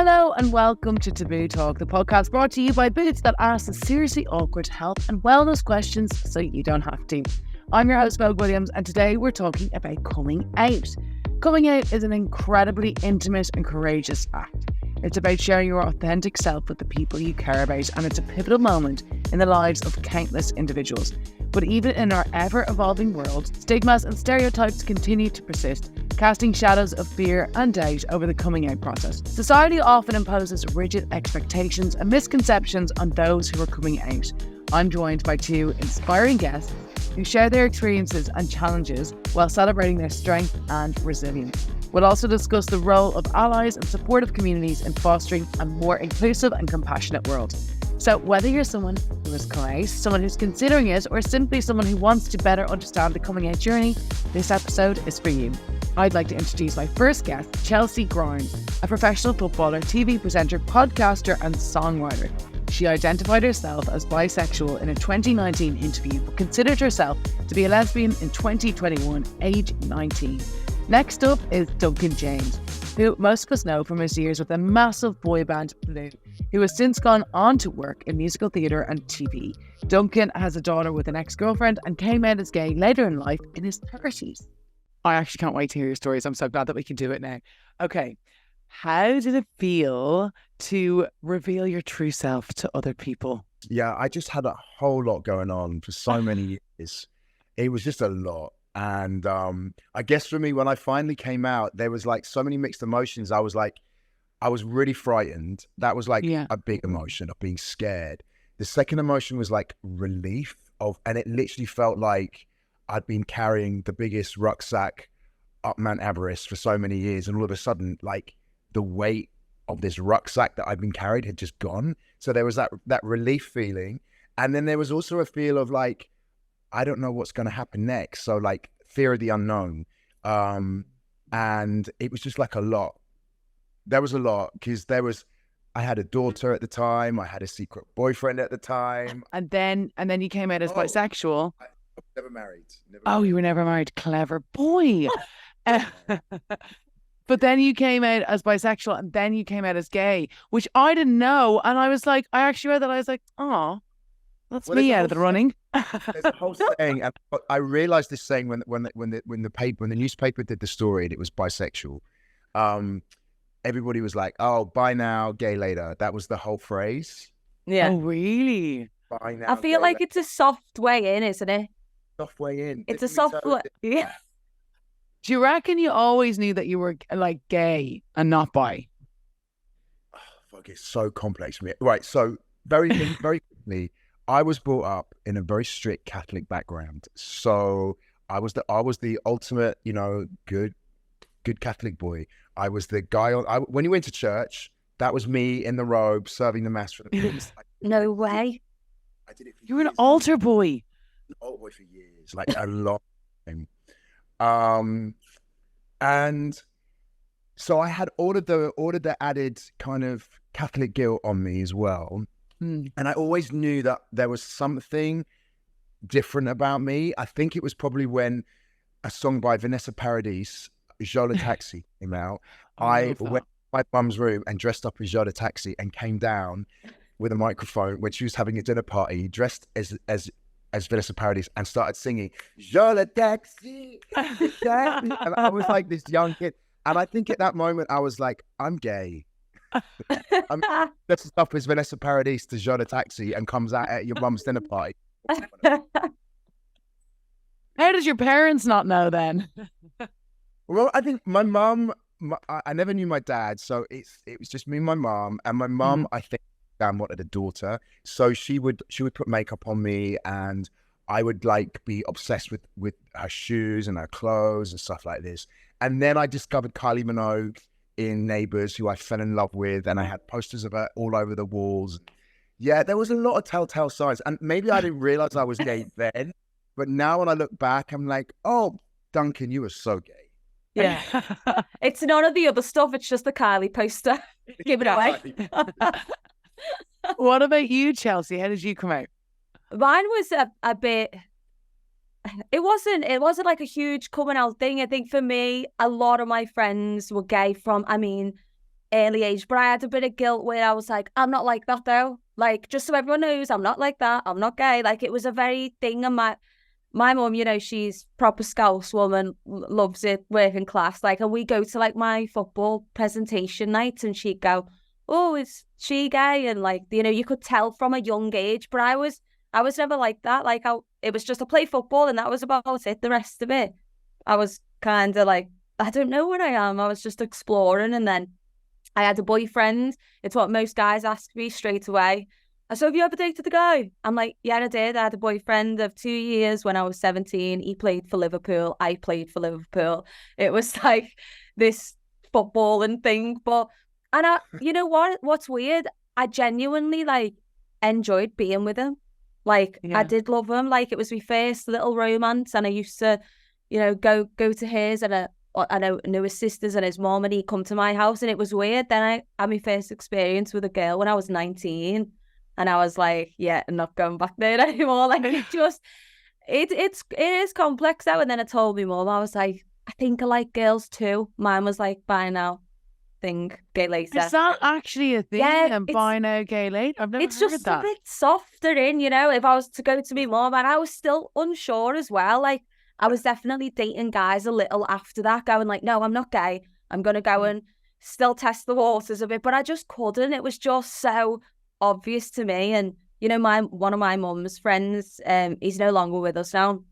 Hello and welcome to Taboo Talk, the podcast brought to you by Boots that asks the seriously awkward health and wellness questions so you don't have to. I'm your host, Mel Williams, and today we're talking about coming out. Coming out is an incredibly intimate and courageous act. It's about sharing your authentic self with the people you care about, and it's a pivotal moment in the lives of countless individuals. But even in our ever-evolving world, stigmas and stereotypes continue to persist, casting shadows of fear and doubt over the coming out process. Society often imposes rigid expectations and misconceptions on those who are coming out. I'm joined by two inspiring guests who share their experiences and challenges while celebrating their strength and resilience. We'll also discuss the role of allies and supportive communities in fostering a more inclusive and compassionate world. So whether you're someone who has come out, someone who's considering it, or simply someone who wants to better understand the coming out journey, this episode is for you. I'd like to introduce my first guest, Chelsea Grime, a professional footballer, TV presenter, podcaster and songwriter. She identified herself as bisexual in a 2019 interview, but considered herself to be a lesbian in 2021, age 19. Next up is Duncan James, who most of us know from his years with a massive boy band, Blue, who has since gone on to work in musical theatre and TV. Duncan has a daughter with an ex-girlfriend and came out as gay later in life in his 30s. I actually can't wait to hear your stories. I'm so glad that we can do it now. Okay, how did it feel to reveal your true self to other people? Yeah, I just had a whole lot going on for so many years. It was just a lot. And I guess for me, when I finally came out, there was like so many mixed emotions. I was really frightened. That was like a big emotion of being scared. The second emotion was like relief and it literally felt like I'd been carrying the biggest rucksack up Mount Everest for so many years. And all of a sudden, like the weight of this rucksack that I'd been carried had just gone. So there was that relief feeling. And then there was also a feel of like, I don't know what's going to happen next. So like fear of the unknown. And it was just like a lot. There was a lot because I had a daughter at the time. I had a secret boyfriend at the time. And then you came out as bisexual. I was never married. You were never married. Clever boy. But then you came out as bisexual and then you came out as gay, which I didn't know. And I was like, I actually read that. I was like, oh, that's me out of the running. There's a whole saying, and I realized this saying when the newspaper did the story and it was bisexual. Everybody was like, "Oh, bi now, gay later." That was the whole phrase. Yeah. Oh, really? Bi now. I feel like it's a soft way in, isn't it? Soft way in. It's a soft way. Yeah. Do you reckon you always knew that you were like gay and not bi? Oh, fuck, it's so complex for me. Right. So very quickly. I was brought up in a very strict Catholic background, so I was the ultimate, good Catholic boy. I was the guy when you went to church. That was me in the robe serving the mass for the priest. No way. I did it. For you were an altar boy. An altar boy for years, like a long time. And so I had all of the added kind of Catholic guilt on me as well. And I always knew that there was something different about me. I think it was probably when a song by Vanessa Paradis, Joe Taxi, came out. I went to my mum's room and dressed up as Joe Taxi and came down with a microphone when she was having a dinner party, dressed as Vanessa Paradis, and started singing Joe Taxi. And I was like this young kid. And I think at that moment I was like, I'm gay. That's stuff as Vanessa Paradis to Joe Taxi and comes out at your mum's dinner party. How did your parents not know then? Well, I think my mum, I never knew my dad, so it was just me and my mum. And my mum, I think, wanted a daughter, so she would put makeup on me, and I would like be obsessed with her shoes and her clothes and stuff like this. And then I discovered Kylie Minogue in Neighbours, who I fell in love with, and I had posters of her all over the walls. Yeah, there was a lot of telltale signs, and maybe I didn't realize I was gay then, but now when I look back, I'm like, oh, Duncan, you were so gay. Yeah. It's none of the other stuff, it's just the Kylie poster. Give it away. What about you, Chelsea? How did you come out? Mine was a bit... It wasn't like a huge coming out thing. I think for me, a lot of my friends were gay from, early age, but I had a bit of guilt where I was like, I'm not like that though. Like, just so everyone knows, I'm not like that. I'm not gay. Like, it was a very thing. And my mum, you know, she's proper Scouse woman, loves it, working class. Like, and we go to like my football presentation nights, and she'd go, "Oh, is she gay?" And like, you know, you could tell from a young age. But I was never like that. Like, it was just I play football, and that was about it. The rest of it, I was kind of like, I don't know what I am. I was just exploring, and then I had a boyfriend. It's what most guys ask me straight away. So have you ever dated a guy? I'm like, yeah, I did. I had a boyfriend of 2 years when I was 17. He played for Liverpool. I played for Liverpool. It was like this footballing thing. And you know what's weird? I genuinely like enjoyed being with him. Like, I did love him. Like, it was my first little romance, and I used to, you know, go to his, and I knew his sisters and his mom, and he'd come to my house, and it was weird. Then I had my first experience with a girl when I was 19, and I was like, yeah, I'm not going back there anymore. Like, it is complex now. And then I told my mom, I was like, I think I like girls too. Mine was like, bye now, thing, gay later. Is that actually a thing? Yeah, And buy now, gay late? I've never it's heard just that. a bit softer in, you know, if I was to go to my mom, and I was still unsure as well. Like, I was definitely dating guys a little after that, going like, no, I'm not gay. I'm going to go and still test the waters a bit, but I just couldn't. It was just so obvious to me. And, you know, one of my mum's friends, he's no longer with us now,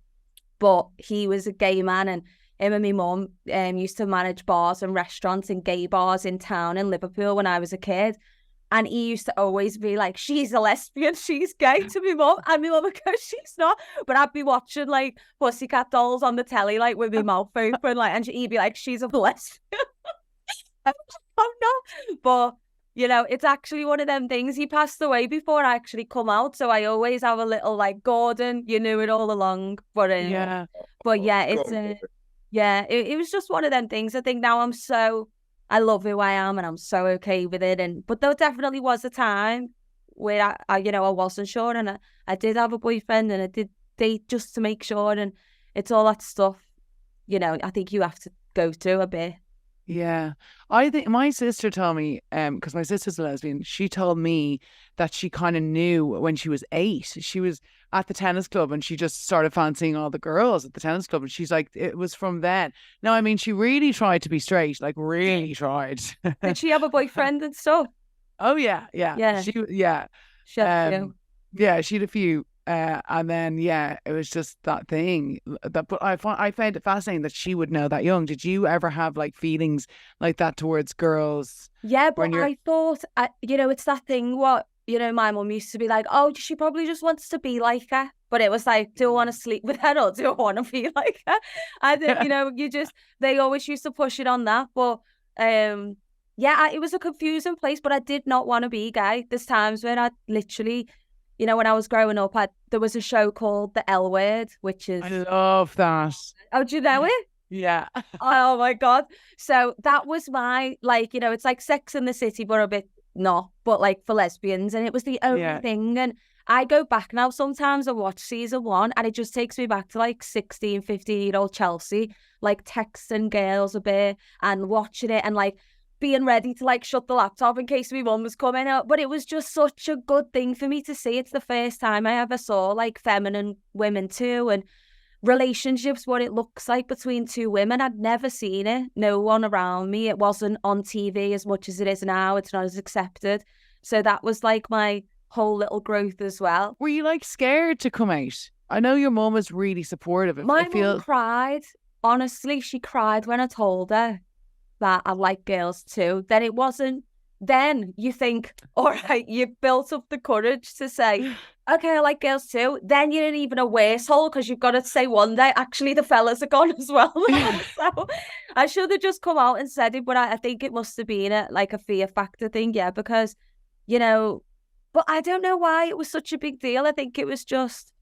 but he was a gay man, and him and my mum used to manage bars and restaurants and gay bars in town in Liverpool when I was a kid. And he used to always be like, she's a lesbian, she's gay, to my mum. And my mum would go, she's not. But I'd be watching like Pussycat Dolls on the telly, like with my mouth open, like, and he'd be like, she's a lesbian. I'm not. But, you know, it's actually one of them things. He passed away before I actually come out. So I always have a little like, Gordon, you knew it all along. But yeah, it's it was just one of them things. I think now I love who I am, and I'm so okay with it. But there definitely was a time where I you know, I wasn't sure, and I did have a boyfriend, and I did date just to make sure, and it's all that stuff, you know, I think you have to go through a bit. Yeah. I think my sister told me, because my sister's a lesbian, she told me that she kind of knew when she was 8. She was at the tennis club, and she just started fancying all the girls at the tennis club. And she's like, it was from then. No, I mean, she really tried to be straight, like really tried. Did she have a boyfriend and stuff? Oh, yeah. She had a few. Yeah, she had a few. And then, it was just that thing. But I found it fascinating that she would know that young. Did you ever have like feelings like that towards girls? Yeah, but I thought, you know, it's that thing what, you know, my mum used to be like, oh, she probably just wants to be like her. But it was like, do I want to sleep with her, or do I want to be like her? I think, you know, they always used to push it on that. But it was a confusing place, but I did not want to be gay. There's times when I literally, you know, when I was growing up, there was a show called The L Word, which is... I love that. Oh, do you know it? Yeah. Oh, my God. So that was my, like, you know, it's like Sex and the City, but a bit not, but like for lesbians. And it was the only thing. And I go back now sometimes and watch season 1, and it just takes me back to like 16, 15-year-old Chelsea, like texting girls a bit and watching it, and like being ready to like shut the laptop in case my mum was coming out. But it was just such a good thing for me to see. It's the first time I ever saw like feminine women too, and relationships, what it looks like between two women. I'd never seen it. No one around me. It wasn't on TV as much as it is now. It's not as accepted. So that was like my whole little growth as well. Were you like scared to come out? I know your mum was really supportive. My mum cried. Honestly, she cried when I told her that I like girls too. Then it wasn't. Then you think, all right, you built up the courage to say, okay, I like girls too. Then you're in even a worse hole because you've got to say one day, actually, the fellas are gone as well. So I should have just come out and said it, but I think it must have been a fear factor thing, because, you know, but I don't know why it was such a big deal. I think it was just,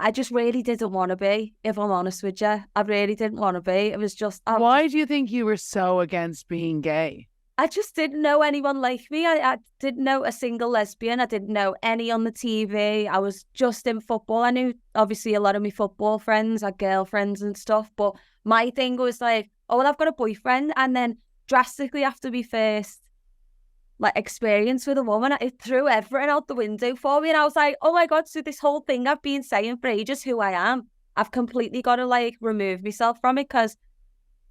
I just really didn't want to be, if I'm honest with you. I really didn't want to be. It was just... Why do you think you were so against being gay? I just didn't know anyone like me. I didn't know a single lesbian. I didn't know any on the TV. I was just in football. I knew, obviously, a lot of my football friends, had girlfriends and stuff. But my thing was like, oh, well, I've got a boyfriend. And then drastically after my first like experience with a woman. It threw everything out the window for me, and I was like, oh my God, so this whole thing I've been saying for ages, who I am, I've completely got to like remove myself from it, because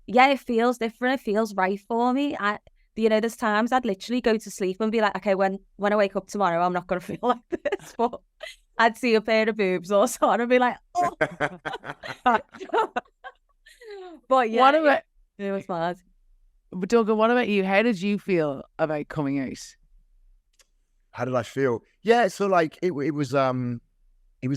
yeah, it feels different, it feels right for me. There's times I'd literally go to sleep and be like, okay, when I wake up tomorrow, I'm not gonna feel like this, but I'd see a pair of boobs or so and I'd be like, oh. But yeah, What about it was mad. Duncan? What about you? How did you feel about coming out? How did I feel? Yeah, so like it was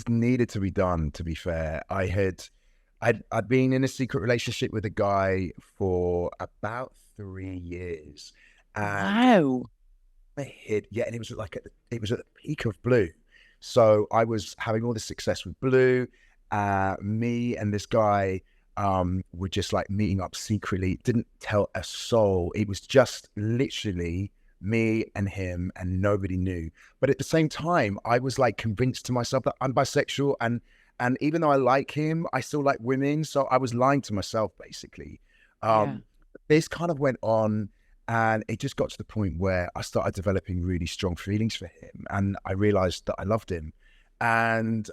needed to be done, to be fair. I'd been in a secret relationship with a guy for about 3 years. And Wow. and it was it was at the peak of Blue. So I was having all this success with Blue. Me and this guy were just like meeting up secretly, didn't tell a soul. It was just literally me and him, and nobody knew. But at the same time, I was like convinced to myself that I'm bisexual, and even though I like him, I still like women. So I was lying to myself, basically. This kind of went on, and it just got to the point where I started developing really strong feelings for him, and I realized that I loved him. And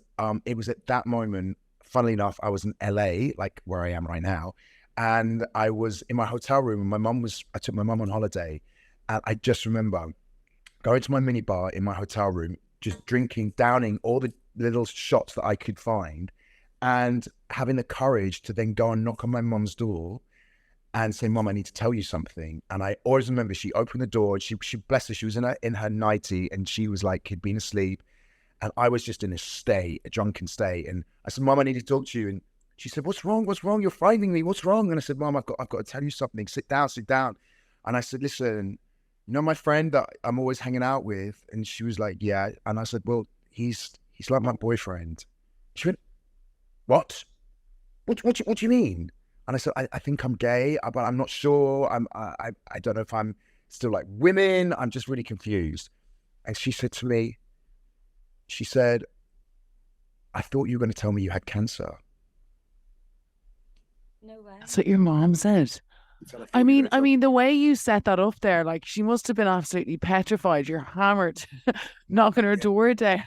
it was at that moment, funnily enough, I was in LA, like where I am right now, and I was in my hotel room, and I took my mum on holiday, and I just remember going to my minibar in my hotel room, just drinking, downing all the little shots that I could find, and having the courage to then go and knock on my mum's door and say, "Mum, I need to tell you something." And I always remember she opened the door. She bless her, she was in her nightie, and she was like, had been asleep, and I was just in a drunken state. And I said, "Mum, I need to talk to you." And she said, "What's wrong? What's wrong? You're frightening me. What's wrong?" And I said, "Mum, I've got to tell you something. Sit down, sit down." And I said, "Listen, you know my friend that I'm always hanging out with?" And she was like, "Yeah." And I said, "Well, he's like my boyfriend." She went, "What? What do you mean?" And I said, I think I'm gay, but I'm not sure. I don't know if I'm still like women. I'm just really confused." And she said to me, she said, "I thought you were going to tell me you had cancer." No way. That's what your mom said. I mean, the way you set that up there, like she must have been absolutely petrified. You're hammered, knocking her door down.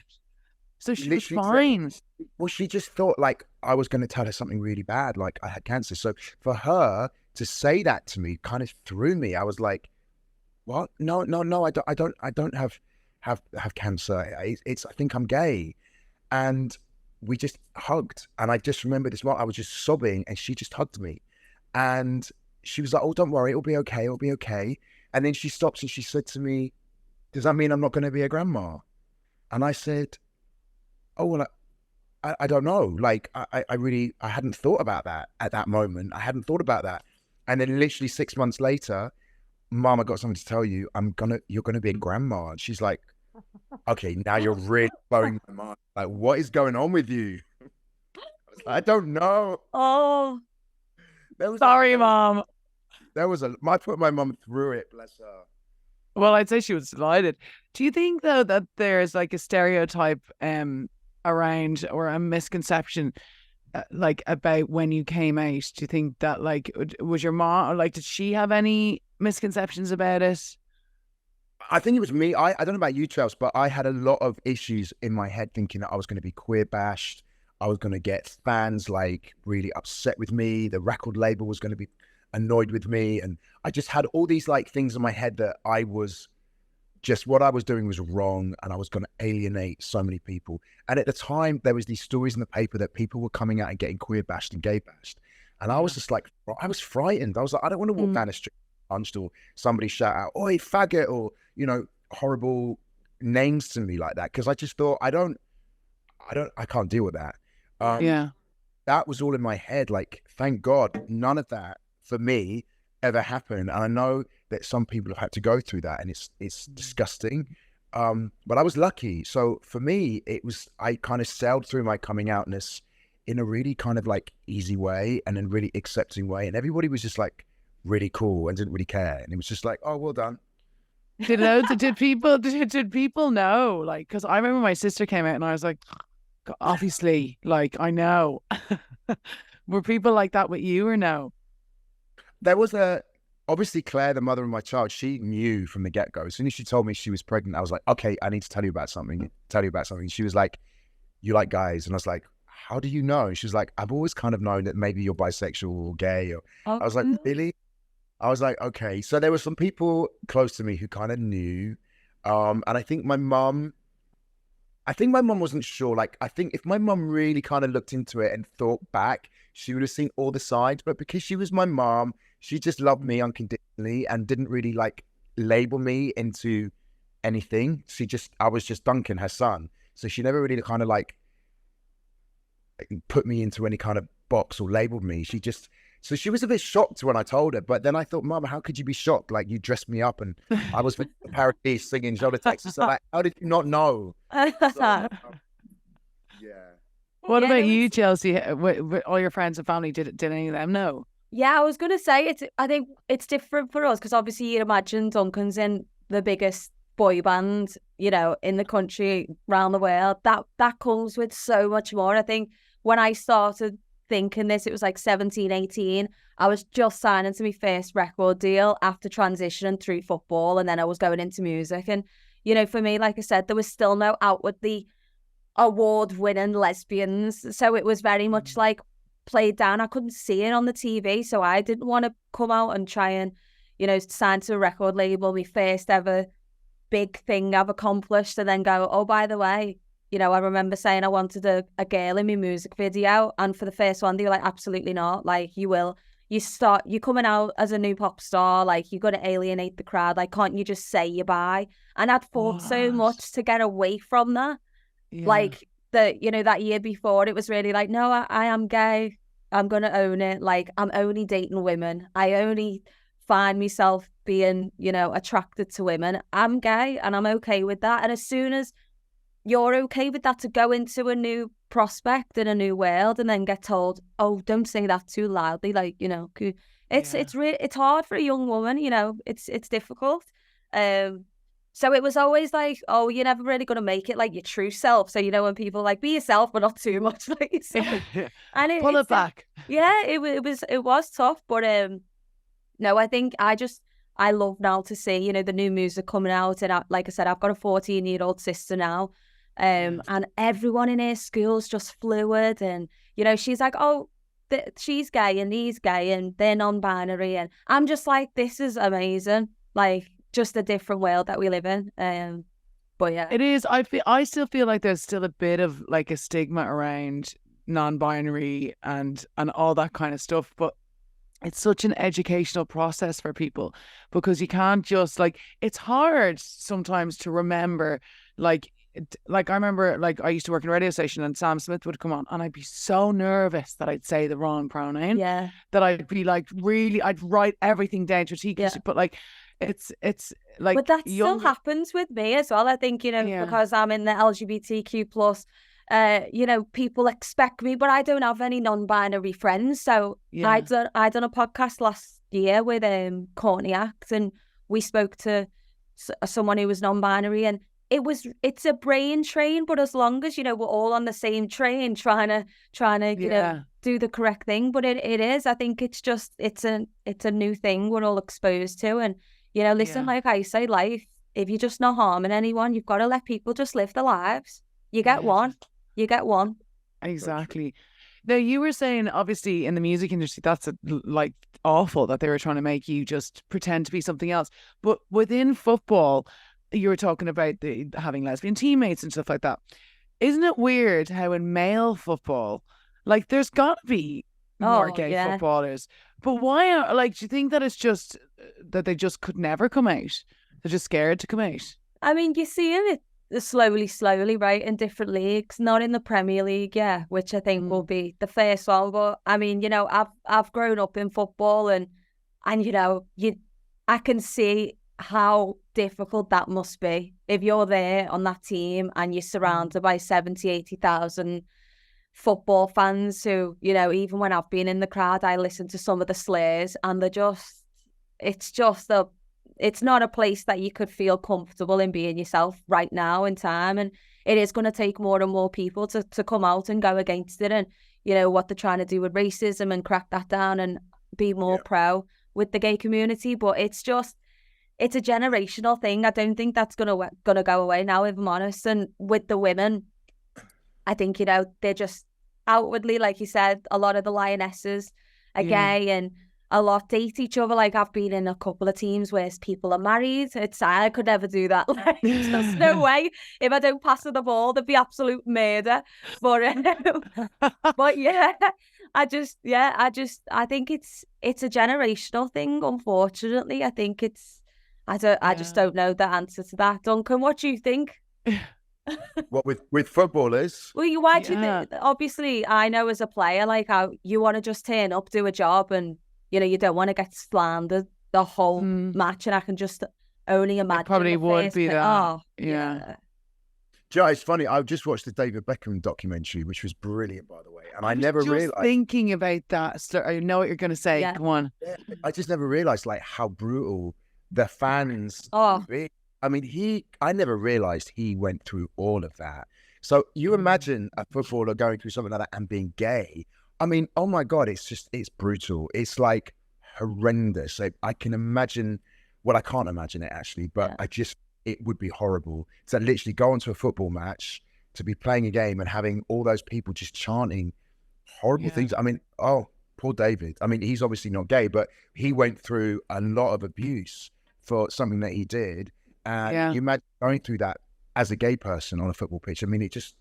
So she was fine. Well, she just thought like I was going to tell her something really bad, like I had cancer. So for her to say that to me kind of threw me. I was like, "What? No, I don't have cancer. I think I'm gay." And we just hugged. And I just remember this moment, I was just sobbing, and she just hugged me. And she was like, "Oh, don't worry, it'll be okay. It'll be okay." And then she stops and she said to me, "Does that mean I'm not going to be a grandma?" And I said, "Oh, well, I don't know. Like, I hadn't thought about that at that moment. I hadn't thought about that." And then literally 6 months later, "Mom, I got something to tell you. You're going to be a grandma." And she's like, "Okay, now you're really blowing my mind. Like, what is going on with you?" I don't know. Oh, Sorry, Mom. I put my mum through it, bless her. Well, I'd say she was delighted. Do you think though that there's like a stereotype around, or a misconception like about when you came out? Do you think that like was your mom, or like did she have any misconceptions about it? I think it was me. I don't know about you, Chels, but I had a lot of issues in my head thinking that I was going to be queer bashed. I was going to get fans like really upset with me. The record label was going to be annoyed with me. And I just had all these like things in my head that what I was doing was wrong, and I was going to alienate so many people. And at the time, there was these stories in the paper that people were coming out and getting queer bashed and gay bashed. And I was just like, I was frightened. I was like, I don't want to walk down the street punched, or somebody shout out, "Oi, faggot," or, horrible names to me like that. Cause I just thought, I can't deal with that. That was all in my head. Like, thank God, none of that for me ever happened. And I know that some people have had to go through that, and it's disgusting. But I was lucky. So for me, I kind of sailed through my coming outness in a really kind of like easy way, and in a really accepting way. And everybody was just like really cool and didn't really care. And it was just like, "Oh, well done." Did people know? Like, because I remember my sister came out and I was like, obviously, like, I know. Were people like that with you, or no? There was obviously Claire, the mother of my child, she knew from the get-go. As soon as she told me she was pregnant, I was like, okay, I need to tell you about something. She was like, you like guys? And I was like, how do you know? And she was like, I've always kind of known that maybe you're bisexual or gay. I was like, really? I was like, okay. So there were some people close to me who kind of knew. And I think my mum wasn't sure. Like, I think if my mum really kind of looked into it and thought back, she would have seen all the sides. But because she was my mom, she just loved me unconditionally and didn't really like label me into anything. I was just Duncan, her son. So she never really kind of like put me into any kind of box or labeled me. So she was a bit shocked when I told her, but then I thought, Mum, how could you be shocked? Like, you dressed me up and I was Paradise singing Shoulder Texas. So like, how did you not know? So, yeah. What about you, Chelsea? With all your friends and family, did any of them know? Yeah, I was going to say, I think it's different for us because obviously you'd imagine Duncan's in the biggest boy band, you know, in the country, around the world. That comes with so much more. I think when I started thinking this, it was like 17, 18. I was just signing to my first record deal after transitioning through football, and then I was going into music. And, you know, for me, like I said, there was still no outwardly award-winning lesbians. So it was very much like played down. I couldn't see it on the TV, so I didn't want to come out and try and, you know, sign to a record label, my first ever big thing I've accomplished, and then go, oh, by the way, you know, I remember saying I wanted a girl in my music video, and for the first one, they were like, absolutely not. Like, you're coming out as a new pop star, like, you're going to alienate the crowd. Like, can't you just say you're bi? And I'd fought so much to get away from that. Yeah. Like, that year before, it was really like, no, I am gay. I'm going to own it. Like, I'm only dating women. I only find myself being, you know, attracted to women. I'm gay and I'm okay with that. And as soon as you're okay with that, to go into a new prospect in a new world and then get told, oh, don't say that too loudly, like, you know, it's hard for a young woman, you know, it's difficult. So it was always like, oh, you're never really going to make it like your true self. So, you know, when people like, be yourself, but not too much like yourself. And pull it back. Yeah, it was tough, but no, I think I love now to see, you know, the new music coming out. And like I said, I've got a 14-year-old sister now. And everyone in her school's just fluid. And, you know, she's like, oh, she's gay and he's gay and they're non-binary. And I'm just like, this is amazing. Like, just a different world that we live in. But yeah. It is. I still feel like there's still a bit of like a stigma around non-binary and all that kind of stuff. But it's such an educational process for people, because you can't just like, it's hard sometimes to remember, like I remember, like, I used to work in a radio station and Sam Smith would come on and I'd be so nervous that I'd say the wrong pronoun. Yeah. That I'd be like, really, I'd write everything down to a T. Yeah. But like, it's like, but that still happens with me as well. I think, you know, because I'm in the LGBTQ plus, you know, people expect me, but I don't have any non-binary friends. So I done a podcast last year with Courtney Act, and we spoke to someone who was non-binary, and it's a brain train, but as long as, you know, we're all on the same train trying to you know, do the correct thing. But it is, I think it's a new thing we're all exposed to. And, you know, listen, like I say, life, if you're just not harming anyone, you've got to let people just live their lives. You get one. Exactly. Now, you were saying, obviously, in the music industry, that's like awful that they were trying to make you just pretend to be something else. But within football, you were talking about having lesbian teammates and stuff like that. Isn't it weird how in male football, like, there's got to be more gay footballers? But why do you think that it's just that they just could never come out? They're just scared to come out? I mean, you're seeing it slowly, right, in different leagues, not in the Premier League, which I think will be the first one. But I mean, you know, I've grown up in football, and you know, I can see how difficult that must be if you're there on that team and you're surrounded by 70,000-80,000 football fans who, you know, even when I've been in the crowd, I listen to some of the slurs, and it's not a place that you could feel comfortable in being yourself right now in time. And it is going to take more and more people to come out and go against it. And, you know, what they're trying to do with racism and crack that down and be more pro with the gay community, but it's a generational thing. I don't think that's gonna go away now, if I'm honest. And with the women, I think, you know, they're just outwardly, like you said, a lot of the lionesses are gay, and a lot date each other. Like, I've been in a couple of teams where people are married. I could never do that. Like, there's no way. If I don't pass her the ball, there'd be absolute murder. But yeah, I think it's a generational thing. Unfortunately, I think I just don't know the answer to that. Duncan, what do you think? What with footballers? Well, why do you think? Obviously, I know as a player, like, how you want to just turn up, do a job, and you know, you don't want to get slandered the whole match. And I can just only imagine. It probably would be that. Oh, yeah. Do you know, it's funny. I just watched the David Beckham documentary, which was brilliant, by the way. And I never realized. Thinking about that, I know what you're going to say. Yeah. Come on. I just never realized like how brutal the fans. Oh. I mean, I never realized he went through all of that. So you imagine a footballer going through something like that and being gay. I mean, oh my God, it's brutal. It's like horrendous. I can imagine, well, I can't imagine it actually, but it would be horrible to literally go onto a football match, to be playing a game and having all those people just chanting horrible things. I mean, oh, poor David. I mean, he's obviously not gay, but he went through a lot of abuse for something that he did. And you imagine going through that as a gay person on a football pitch. I mean, it's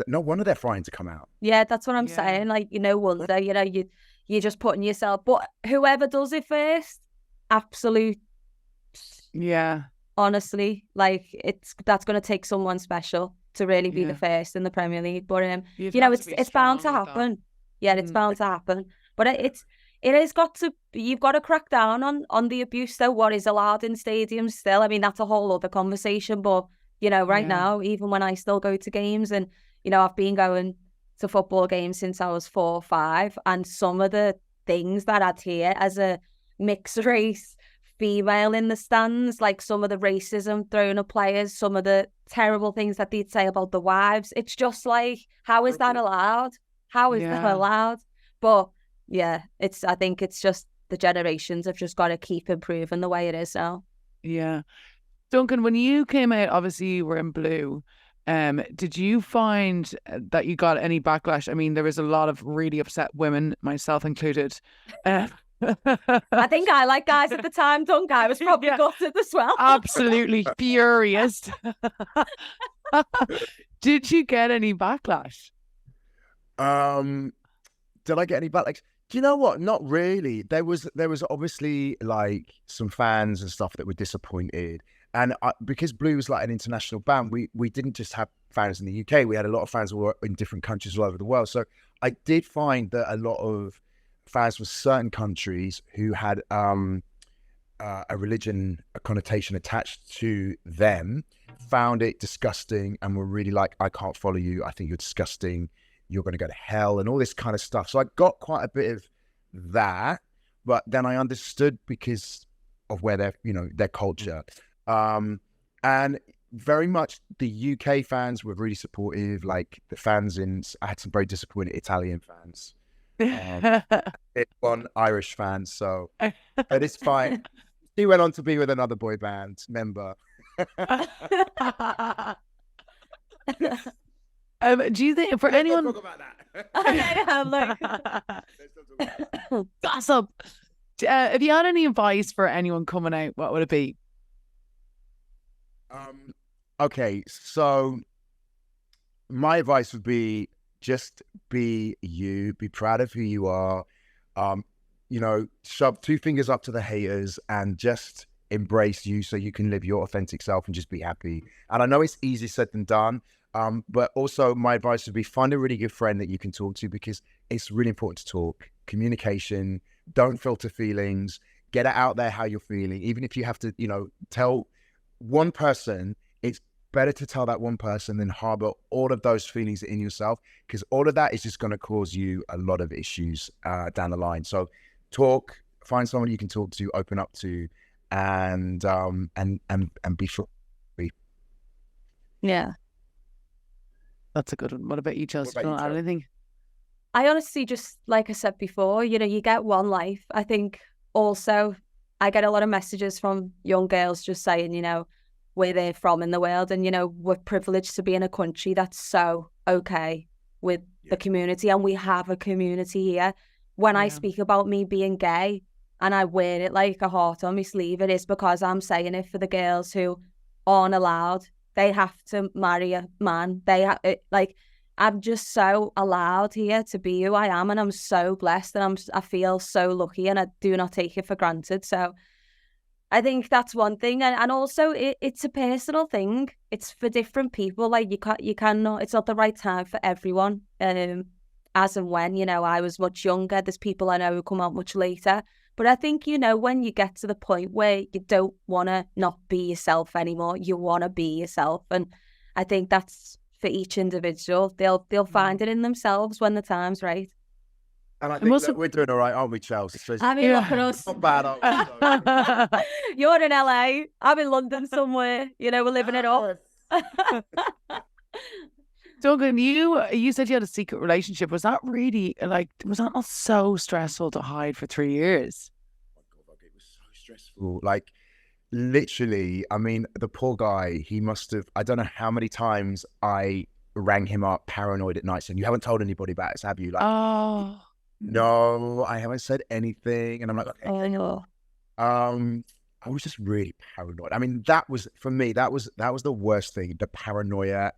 no wonder they're frightened to come out. Yeah, that's what I'm saying. Like, no wonder, you know, you're just putting yourself, but whoever does it first, absolute. Yeah. Honestly, like, that's going to take someone special to really be the first in the Premier League. But you know, it's bound to happen. Yeah, it's bound to happen. But you've got to crack down on the abuse, though. What is allowed in stadiums still? I mean, that's a whole other conversation. But you know, right now, even when I still go to games, and you know, I've been going to football games since I was 4 or 5, and some of the things that I'd hear as a mixed race female in the stands, like some of the racism thrown at players, some of the terrible things that they'd say about the wives. It's just like, how is that allowed? How is that allowed? But yeah, I think it's just the generations have just got to keep improving the way it is now. Yeah. Duncan, when you came out, obviously you were in blue. Did you find that you got any backlash? I mean, there was a lot of really upset women, myself included. I think I like guys at the time, Duncan. I was probably gutted as well. Absolutely furious. Did you get any backlash? Did I get any backlash? Do you know what? Not really. There was obviously like some fans and stuff that were disappointed. And because Blue was like an international band, we didn't just have fans in the UK. We had a lot of fans who were in different countries all over the world. So I did find that a lot of fans from certain countries who had a religion, a connotation attached to them, found it disgusting and were really like, I can't follow you. I think you're disgusting. You're going to go to hell and all this kind of stuff. So I got quite a bit of that, but then I understood because of where their culture. And very much the UK fans were really supportive. Like the fans I had some very disappointed Italian fans. It's one Irish fan, so but it's fine. He went on to be with another boy band member. Do you think for anyone? Let's talk about that. Gossip. If you had any advice for anyone coming out, what would it be? Okay, so my advice would be just be you, be proud of who you are. Shove 2 fingers up to the haters and just embrace you so you can live your authentic self and just be happy. And I know it's easier said than done, but also my advice would be find a really good friend that you can talk to, because it's really important to talk. Communication, don't filter feelings, get it out there how you're feeling. Even if you have to, tell one person, it's better to tell that one person than harbor all of those feelings in yourself, because all of that is just going to cause you a lot of issues down the line. So talk, find someone you can talk to, open up to, and be free. Yeah, that's a good one. What about you, Chelsea? Don't add anything? I honestly, just like I said before, you get one life. I think also, I get a lot of messages from young girls just saying, where they're from in the world. And, we're privileged to be in a country that's so okay with the community. And we have a community here. When I speak about me being gay and I wear it like a heart on my sleeve, it is because I'm saying it for the girls who aren't allowed. They have to marry a man. I'm just so allowed here to be who I am, and I'm so blessed, and I feel so lucky, and I do not take it for granted. So I think that's one thing, and also it's a personal thing. It's for different people. Like you cannot. It's not the right time for everyone. As and when I was much younger. There's people I know who come out much later. But I think when you get to the point where you don't want to not be yourself anymore, you want to be yourself, and I think that's for each individual. They'll find it in themselves when the time's right. And I think we're doing all right, aren't we, Chelsea? So I mean, look at us. Not bad, are we? You're in LA. I'm in London somewhere. We're living it up. Duncan, you said you had a secret relationship. Was that really was that not so stressful to hide for 3 years? Oh my God, it was so stressful. Like, literally, I mean, the poor guy, he must have, I don't know how many times I rang him up paranoid at night saying, you haven't told anybody about this, have you? Like, oh. No, I haven't said anything. And I'm like, okay. Oh, no. I was just really paranoid. I mean, that was, for me, that was the worst thing, the paranoia,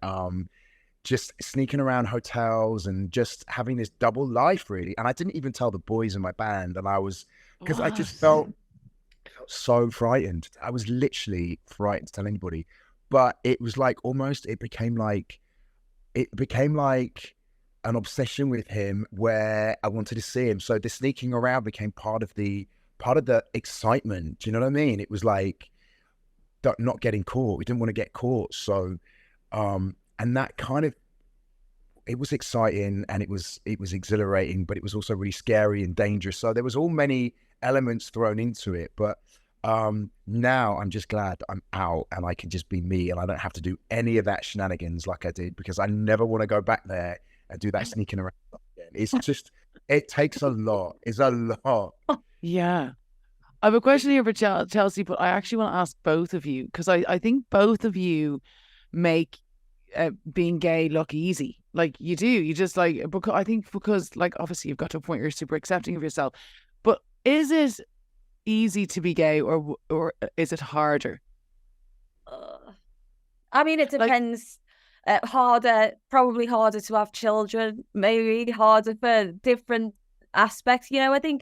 just sneaking around hotels and just having this double life, really. And I didn't even tell the boys in my band. And I was, because I just felt so frightened. I was literally frightened to tell anybody. But it was like it became like an obsession with him where I wanted to see him. So the sneaking around became part of the excitement. Do you know what I mean? It was like not getting caught. We didn't want to get caught. So, and that kind of, it was exciting and it was exhilarating, but it was also really scary and dangerous. So there was all many elements thrown into it. But now I'm just glad I'm out and I can just be me and I don't have to do any of that shenanigans like I did, because I never want to go back there and do that sneaking around again. It's just, it takes a lot. It's a lot. Yeah. I have a question here for Chelsea, but I actually want to ask both of you, because I think both of you make being gay look easy. Like you do. You just because obviously you've got to a point where you're super accepting of yourself. But is it easy to be gay or is it harder? I mean, it depends. Probably harder to have children, maybe harder for different aspects. I think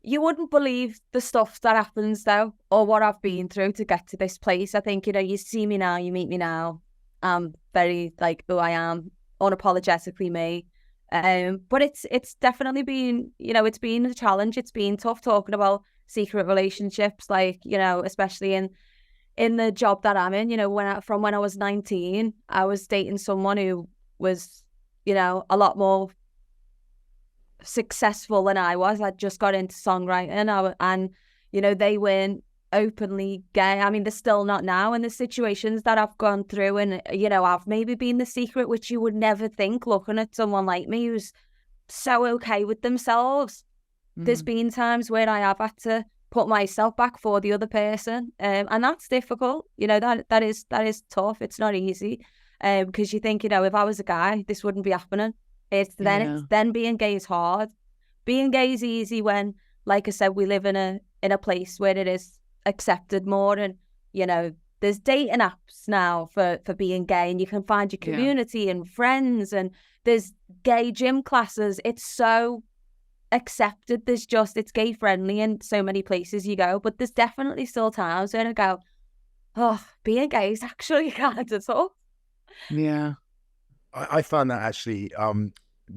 you wouldn't believe the stuff that happens though, or what I've been through to get to this place. I think, you see me now, you meet me now. I'm very who I am, unapologetically me. But it's definitely been, it's been a challenge. It's been tough talking about secret relationships, especially in the job that I'm in. When I was 19, I was dating someone who was, a lot more successful than I was. I just got into songwriting and they weren't openly gay. I mean, they're still not now. And the situations that I've gone through and, I've maybe been the secret, which you would never think looking at someone like me who's so okay with themselves. There's been times where I have had to put myself back for the other person. And that's difficult. That is tough. It's not easy. Because you think, if I was a guy, this wouldn't be happening. It's then being gay is hard. Being gay is easy when, like I said, we live in a place where it is accepted more, and there's dating apps now for being gay, and you can find your community and friends, and there's gay gym classes. It's so accepted. It's gay friendly in so many places you go, but there's definitely still times when I go, oh, being gay is actually kind of tough. Yeah. I found that actually,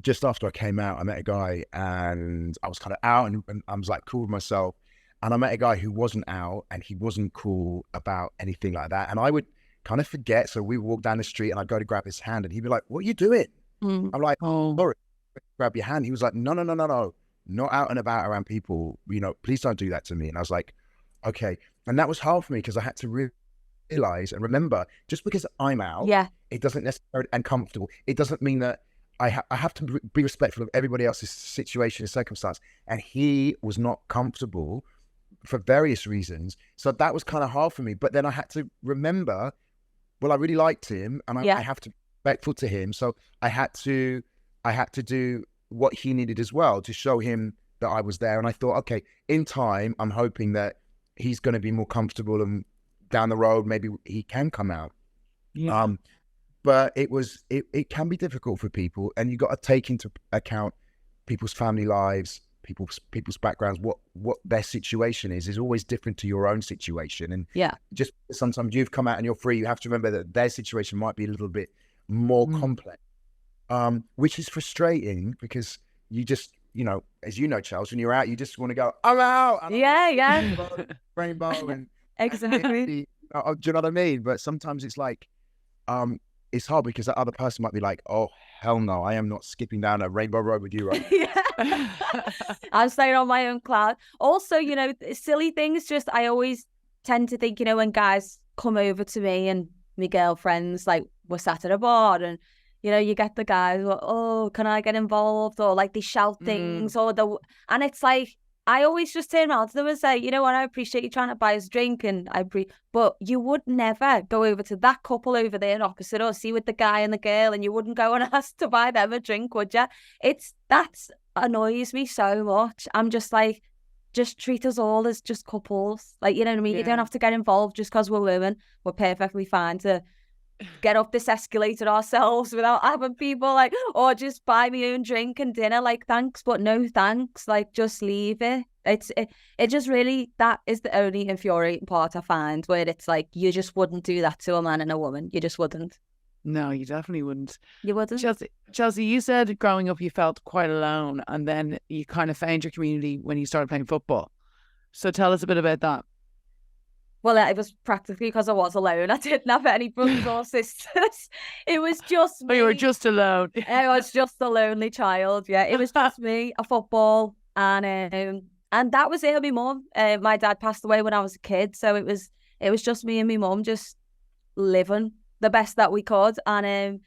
just after I came out, I met a guy and I was kind of out and I was cool with myself. And I met a guy who wasn't out and he wasn't cool about anything like that. And I would kind of forget. So we would walk down the street and I'd go to grab his hand and he'd be like, what are you doing? I'm like, oh, sorry, grab your hand. He was like, no, not out and about around people. Please don't do that to me. And I was like, okay. And that was hard for me because I had to realize and remember, just because I'm out, it doesn't necessarily, and comfortable, it doesn't mean that I have to be respectful of everybody else's situation and circumstance. And he was not comfortable for various reasons. So that was kind of hard for me. But then I had to remember, well, I really liked him, and I have to be respectful to him. So I had to do what he needed as well to show him that I was there. And I thought, okay, in time, I'm hoping that he's going to be more comfortable, and down the road, maybe he can come out. Yeah. But it can be difficult for people, and you got to take into account people's family lives, people's backgrounds. What their situation is always different to your own situation. And just sometimes you've come out and you're free, you have to remember that their situation might be a little bit more complex, which is frustrating, because you just, as you know, Charles, when you're out, you just want to go, I'm out. Rainbow and exactly. do you know what I mean? But sometimes it's like, it's hard, because that other person might be like, oh, hell no, I am not skipping down a rainbow road with you right now. I'm staying on my own cloud. Also, silly things, just I always tend to think, when guys come over to me and my girlfriends, like, we're sat at a bar, and you get the guys, oh, can I get involved? Or like they shout things, and it's like, I always just turn around to them and say, you know what, I appreciate you trying to buy us a drink, and but you would never go over to that couple over there opposite us, see with the guy and the girl, and you wouldn't go and ask to buy them a drink, would you? That annoys me so much. I'm just like, just treat us all as just couples. Like, you know what I mean? Yeah. You don't have to get involved just because we're women. We're perfectly fine to get up this escalator ourselves without having people like, or just buy me own drink and dinner, like, thanks but no thanks, like, just leave it. It just really, that is the only infuriating part I find, where it's like, you just wouldn't do that to a man and a woman. You just wouldn't. No, you definitely wouldn't. You wouldn't. Chelsea, you said growing up you felt quite alone, and then you kind of found your community when you started playing football. So tell us a bit about that. Well, it was practically because I was alone. I didn't have any brothers or sisters. It was just me. Oh, you were just alone. I was just a lonely child. Yeah, it was just me, a football, and that was it. My mum. My dad passed away when I was a kid, so it was just me and my mum just living the best that we could. And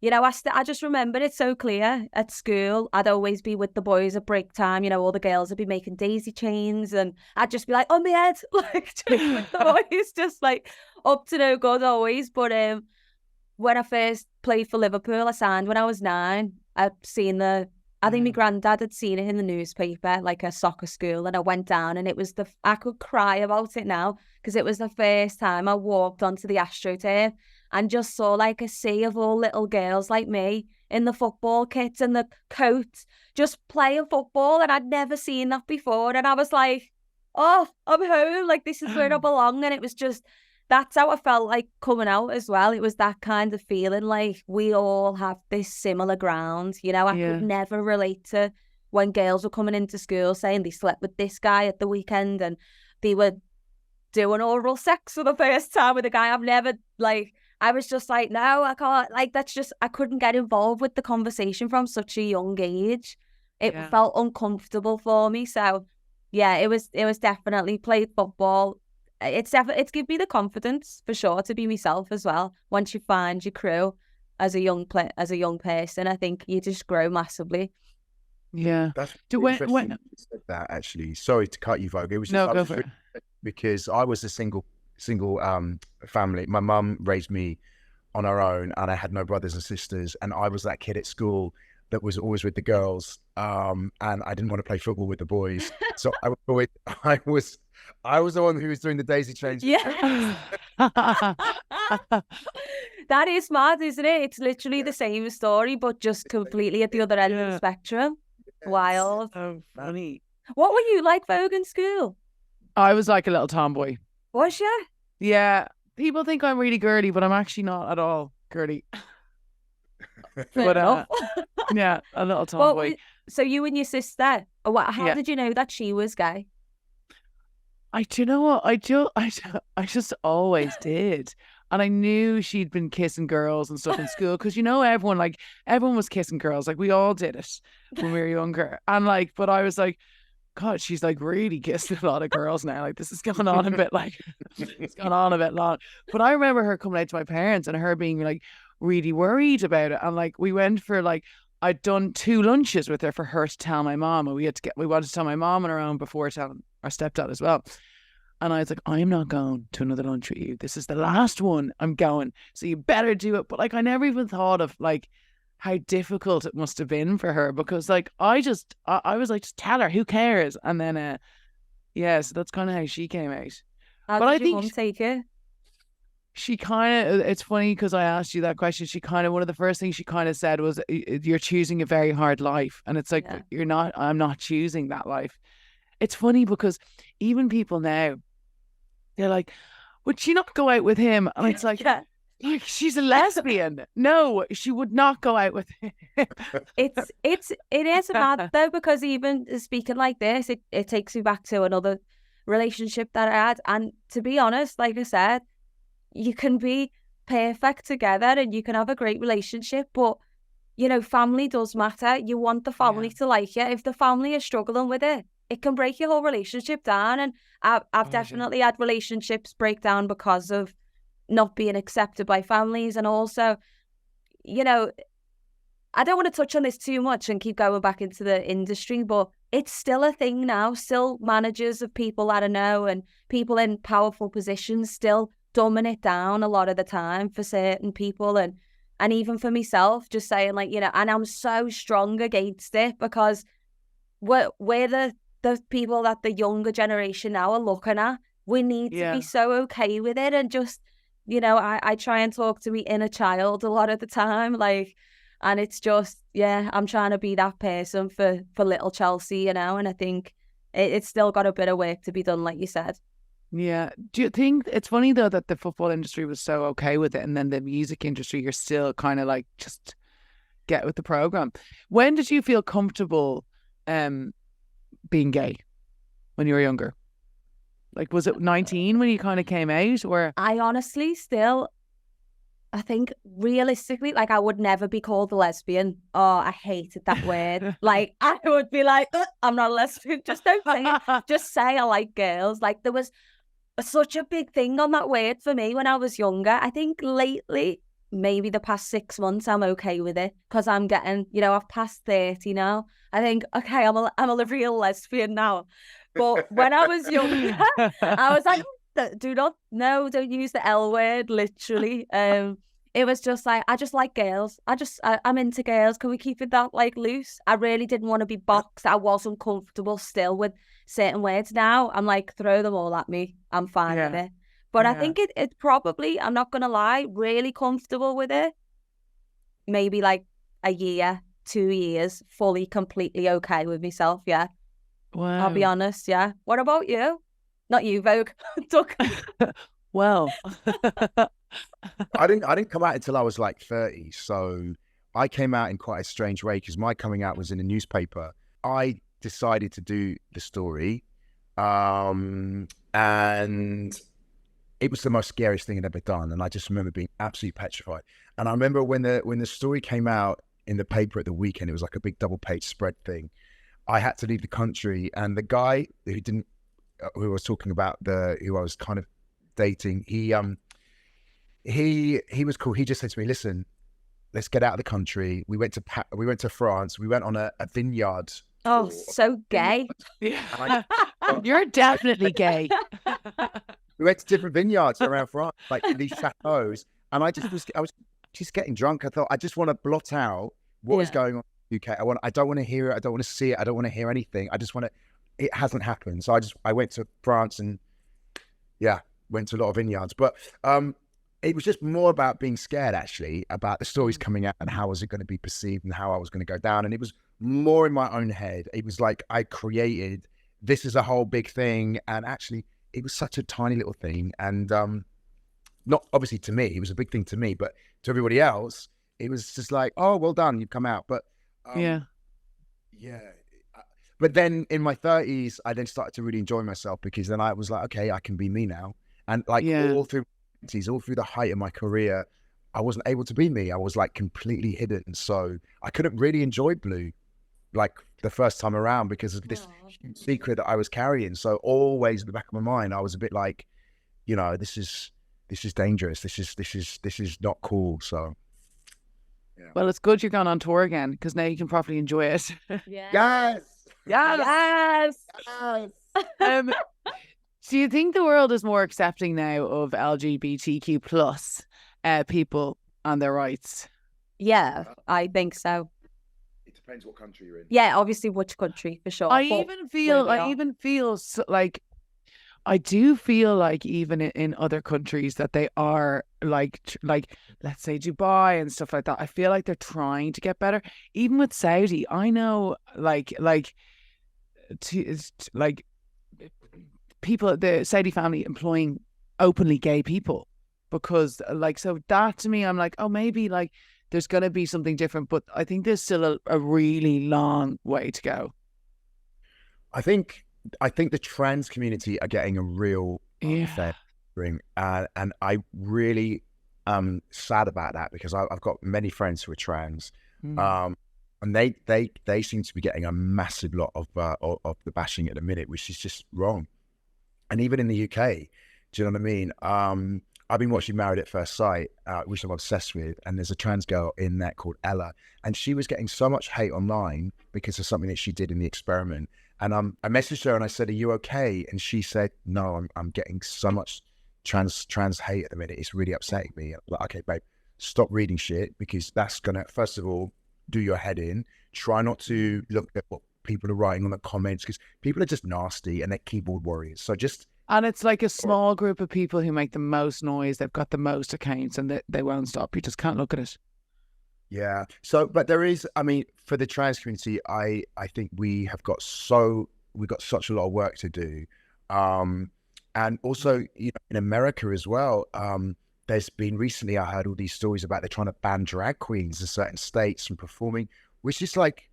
I just remember it so clear. At school, I'd always be with the boys at break time. All the girls would be making daisy chains, and I'd just be like, on my head, like, just with the boys, just like up to no good always. But when I first played for Liverpool, I signed when I was 9. I'd seen I think my granddad had seen it in the newspaper, like a soccer school, and I went down, and I could cry about it now, because it was the first time I walked onto the AstroTurf and just saw like a sea of all little girls like me in the football kits and the coats, just playing football, and I'd never seen that before. And I was like, oh, I'm home, like, this is where I belong. And it was just, that's how I felt like coming out as well. It was that kind of feeling like we all have this similar ground. I could never relate to when girls were coming into school saying they slept with this guy at the weekend, and they were doing oral sex for the first time with a guy I've never, like, I was just like, no, I can't, like, that's just, I couldn't get involved with the conversation from such a young age. It felt uncomfortable for me. So yeah, it was definitely played football. It's given me the confidence for sure to be myself as well. Once you find your crew as a young person, I think you just grow massively. Yeah. That's interesting you said that, actually. Sorry to cut you, Vogue. It was just, go for it. Because I was a single family. My mum raised me on her own, and I had no brothers and sisters, and I was that kid at school that was always with the girls, and I didn't want to play football with the boys. So I was the one who was doing the daisy chains. Yeah. That is mad, isn't it? It's literally the same story, but just completely at the other end of the spectrum. Yes. Wild. So funny. What were you like, Vogue, in school? I was like a little tomboy. Was you? Yeah. People think I'm really girly, but I'm actually not at all girly. But yeah, a little tomboy. So you and your sister, how did you know that she was gay? Do you know what? I just always did. And I knew she'd been kissing girls and stuff in school, because everyone was kissing girls. Like, we all did it when we were younger. And like, but I was like, God, she's like really kissing a lot of girls now. Like, this is going on a bit, like, it's gone on a bit long. But I remember her coming out to my parents and her being like really worried about it. And like, we went for like I'd done 2 lunches with her for her to tell my mom, and we wanted to tell my mom on our own before telling our stepdad as well. And I was like, I am not going to another lunch with you. This is the last one I'm going. So you better do it. But like, I never even thought of like how difficult it must have been for her, because like, I was like, just tell her, who cares? And then, so that's kind of how she came out. How But did I your think mum take it? she kind of, it's funny because I asked you that question. She kind of, one of the first things she kind of said was, you're choosing a very hard life. And it's like, Yeah. I'm not choosing that life. It's funny because even people now, they're like, would she not go out with him? And it's like, Yeah. like she's a lesbian. No, she would not go out with him. It is mad though, because even speaking like this, it takes me back to another relationship that I had. And to be honest, like I said, you can be perfect together and you can have a great relationship, but you know, family does matter. You want the family to like you. If the family is struggling with it, it can break your whole relationship down. And I've definitely had relationships break down because of not being accepted by families. And also, you know, I don't want to touch on this too much and keep going back into the industry, but it's still a thing now. Still, managers of people that I know and people in powerful positions still dumbing it down a lot of the time for certain people. And even for myself, just saying like, you know, and I'm so strong against it because we're the people that the younger generation now are looking at. We need to be so okay with it, and just, you know, I try and talk to my inner child a lot of the time, like, and it's just, I'm trying to be that person for little Chelsea, you know, and I think it's still got a bit of work to be done, like you said. Yeah. Do you think it's funny though that the football industry was so okay with it, and then the music industry, you're still kind of like, just get with the program? When did you feel comfortable being gay? When you were younger? Like, was it 19 when you kind of came out, or? I honestly still, I think realistically, like I would never be called a lesbian. Oh, I hated that word. Like I would be like, I'm not a lesbian. Just don't say it. Just say I like girls. Like there was such a big thing on that word for me when I was younger. I think lately, maybe the past 6 months, I'm okay with it because I'm getting, you know, I've passed 30 now. I think, okay, I'm a real lesbian now. But when I was younger, I was like, don't use the L word, literally. It was just like, I just like girls. I'm into girls. Can we keep it that like loose? I really didn't want to be boxed. I wasn't comfortable still with certain words. Now I'm like, throw them all at me. I'm fine with it. But I think it probably, I'm not going to lie, really comfortable with it. Maybe like a year, 2 years, fully, completely okay with myself. Yeah. Wow. I'll be honest. Yeah. What about you? Not you, Vogue. Duck. Well, I didn't come out until I was like 30. So I came out in quite a strange way because my coming out was in a newspaper. I decided to do the story. And it was the most scariest thing I'd ever done. And I just remember being absolutely petrified. And I remember when the story came out in the paper at the weekend, it was like a big double-page spread thing. I had to leave the country, and the guy who I was talking about, who I was kind of dating, he was cool. He just said to me, "Listen, let's get out of the country." We went to France. We went on a vineyard. Oh, so gay. Yeah. You're definitely gay. We went to different vineyards around France, like these chateaus, and I was just getting drunk. I thought, I just want to blot out what is going on in the UK. I don't want to hear it. I don't want to see it. I don't want to hear anything. I just want to. It hasn't happened. So I went to France and went to a lot of vineyards. But it was just more about being scared, actually, about the stories coming out and how was it going to be perceived and how I was going to go down. And it was more in my own head. It was like I created, this is a whole big thing. And actually, it was such a tiny little thing. And not obviously to me, it was a big thing to me, but to everybody else, it was just like, oh, well done, you've come out. But but then in my 30s, I then started to really enjoy myself, because then I was like, okay, I can be me now. And like all through the height of my career, I wasn't able to be me. I was like completely hidden. So I couldn't really enjoy Blue like the first time around because of this secret that I was carrying. So always in the back of my mind, I was a bit like, you know, this is dangerous. This is not cool. So Well, it's good you're going on tour again because now you can properly enjoy it. Yeah. Yes. Yes. Yes. Um, do you think the world is more accepting now of LGBTQ plus people and their rights? Yeah, I think so. It depends what country you're in. Yeah, obviously which country for sure. I but even feel like I do feel like even in other countries that they are like let's say Dubai and stuff like that. I feel like they're trying to get better. Even with Saudi, I know like people, the Saudi family employing openly gay people because so that to me, I'm like, oh, maybe like there's going to be something different, but I think there's still a really long way to go. I think the trans community are getting a real fair ring, and I really sad about that because I've got many friends who are trans, and they seem to be getting a massive lot of the bashing at the minute, which is just wrong. And even in the UK, do you know what I mean? I've been watching Married at First Sight, which I'm obsessed with, and there's a trans girl in there called Ella, and she was getting so much hate online because of something that she did in the experiment. And I messaged her and I said, "Are you okay?" And she said, "No, I'm getting so much trans hate at the minute. It's really upsetting me." I'm like, okay, babe, stop reading shit because that's gonna, first of all, do your head in. Try not to look at what people are writing on the comments because people are just nasty and they're keyboard warriors. So just. And it's like a small group of people who make the most noise. They've got the most accounts and they won't stop. You just can't look at it. Yeah. So, but there is, I mean, for the trans community, I think we've got such a lot of work to do. And also, in America as well, there's been recently, I heard all these stories about they're trying to ban drag queens in certain states from performing, which is like,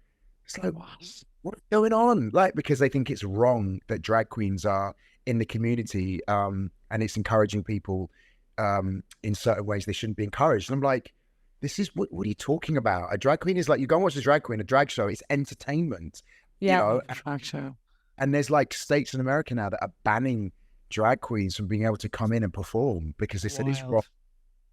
what's going on? Like, because they think it's wrong that drag queens are in the community, and it's encouraging people in certain ways they shouldn't be encouraged. And I'm like, this is what are you talking about? A drag queen is like, you go and watch a drag queen, a drag show, it's entertainment. Yeah, drag show. And there's like states in America now that are banning drag queens from being able to come in and perform because they said it's wrong.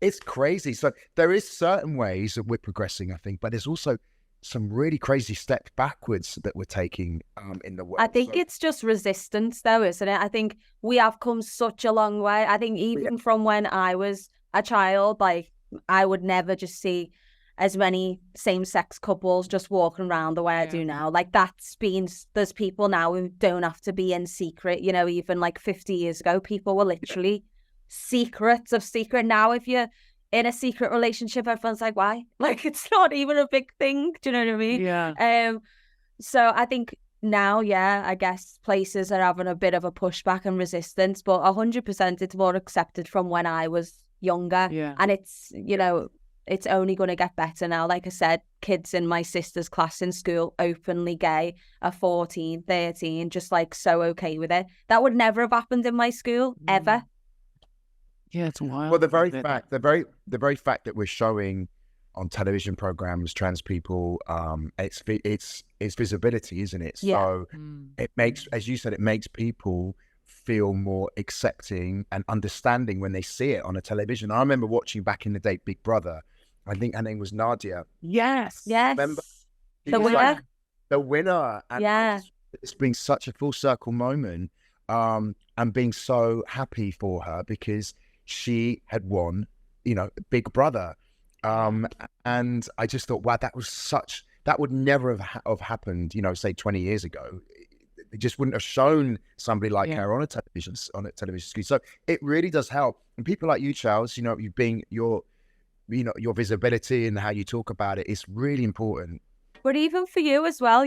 It's crazy. So there is certain ways that we're progressing, I think, but there's also some really crazy steps backwards that we're taking in the world. I think it's just resistance though, isn't it? I think we have come such a long way. I think even from when I was a child, like I would never just see as many same-sex couples just walking around the way I do now. Like there's people now who don't have to be in secret, even like 50 years ago, people were literally secrets of secret. Now, if you're in a secret relationship, everyone's like, why? Like, it's not even a big thing. Do you know what I mean? Yeah. So I think now, I guess places are having a bit of a pushback and resistance, but 100% it's more accepted from when I was younger. Yeah. And it's, it's only going to get better now. Like I said, kids in my sister's class in school, openly gay, are 14, 13, just like so okay with it. That would never have happened in my school, ever. Yeah, it's wild. Well, the very fact that we're showing on television programs trans people, it's visibility, isn't it? Yeah. So it makes, as you said, it makes people feel more accepting and understanding when they see it on a television. I remember watching back in the day Big Brother. I think her name was Nadia. Yes. Remember? The winner. Like the winner. And it's been such a full circle moment. And being so happy for her because she had won, Big Brother. And I just thought, wow, that would never have happened, say 20 years ago. It just wouldn't have shown somebody like her on a television screen. So it really does help. And people like you, Charles, you being your visibility and how you talk about it is really important. But even for you as well,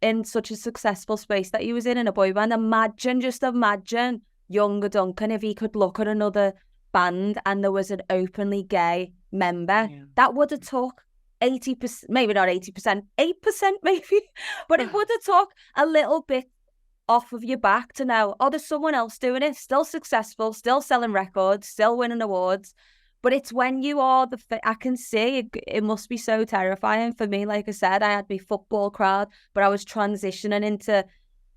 in such a successful space that he was in a boy band, just imagine younger Duncan if he could look at another band and there was an openly gay member. That would have took 80%, maybe not 80%, 8% maybe, but it would have took a little bit off of your back to know, there's someone else doing it, still successful, still selling records, still winning awards. But it's when you are I can see it must be so terrifying for me. Like I said, I had my football crowd, but I was transitioning into,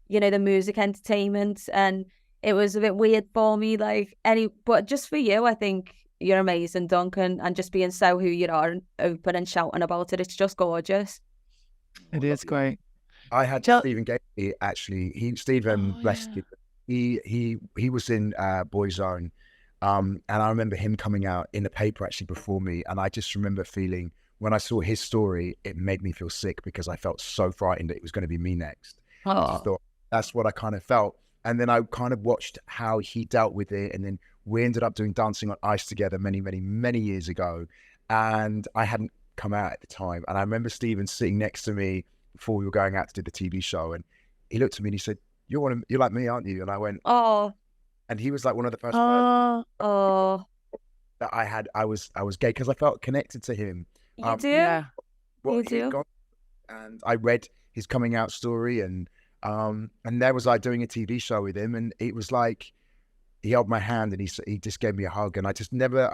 the music entertainment, and it was a bit weird for me. But just for you, I think you're amazing, Duncan, and just being so who you are and open and shouting about it. It's just gorgeous. It is great. I had Tell- Stephen Gately actually. Stephen, Oh, bless yeah. you. He was in Boyzone, and I remember him coming out in the paper actually before me, and I just remember feeling when I saw his story, it made me feel sick because I felt so frightened that it was going to be me next. I just thought that's what I kind of felt, and then I kind of watched how he dealt with it, and then we ended up doing Dancing on Ice together many years ago, and I hadn't come out at the time, and I remember Stephen sitting next to me before we were going out to do the TV show, and he looked at me and he said, you're like me, aren't you? And I went, Oh, and he was like one of the first words oh, that I had. I was gay because I felt connected to him. you do? Yeah. What You he'd do? gone, and I read his coming out story, and there was I doing a TV show with him, and it was like he held my hand and he just gave me a hug, and I